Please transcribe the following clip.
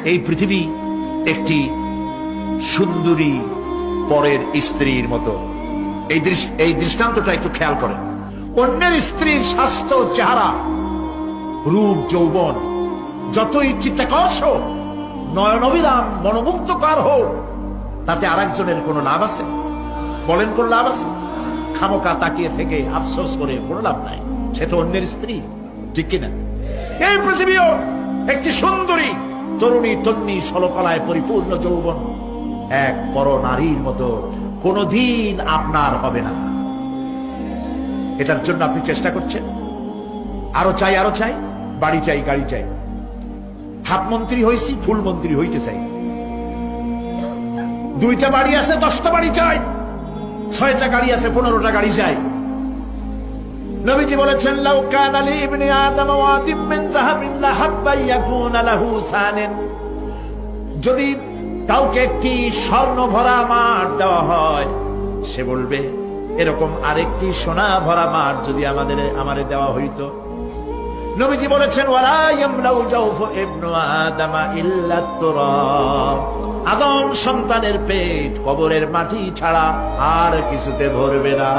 এই পৃথিবী একটি সুন্দরী পরের স্ত্রীর মতো। এই দৃষ্টান্তটা একটু খেয়াল করেন। অন্যের স্ত্রীর স্বাস্থ্য, চেহারা, রূপ, যৌবন যতই চিত্তাকর্ষক, নয়নবিরাম, মনোমুগ্ধকর হোক, তাতে আরেকজনের কোনো লাভ আছে? বলেন কোন লাভ আছে? খামোকা তাকিয়ে থেকে আফসোস করে কোনো লাভ নাই। সে তো অন্যের স্ত্রী, ঠিক কিনা? এই পৃথিবীও একটি সুন্দরী তরুণী, তন্নি, ষোলকলায় পরিপূর্ণ যৌবন এক পর নারীর মতো কোনদিন আপনার হবে না। এটার জন্য আপনি চেষ্টা করছেন, আরো চাই, আরো চাই, বাড়ি চাই, গাড়ি চাই, হাত মন্ত্রী হয়েছি, ফুল মন্ত্রী হইতে চাই, 2টা বাড়ি আছে, 10টা বাড়ি চাই, 6টা গাড়ি আছে, 15টা গাড়ি চাই। নবীজি বলেছেন, লাউ কানা লি ইবনি আদম ওয়াদিম মিন যাহাবিন লাহাব্বা ইয়াকুনা লাহু সানান, যদি কাউকে একটি স্বর্ণ ভরা মাঠ দেওয়া হয়, সে বলবে এরকম আরেকটি সোনা ভরা মাঠ যদি আমারে দেওয়া হইতো। নবীজি বলেছেন, ওয়ালা ইয়ামলাউ জাওফু ইবনু আদম ইল্লা তুরাব, আদম সন্তানের পেট কবরের মাটি ছাড়া আর কিছুতে ভরবে না।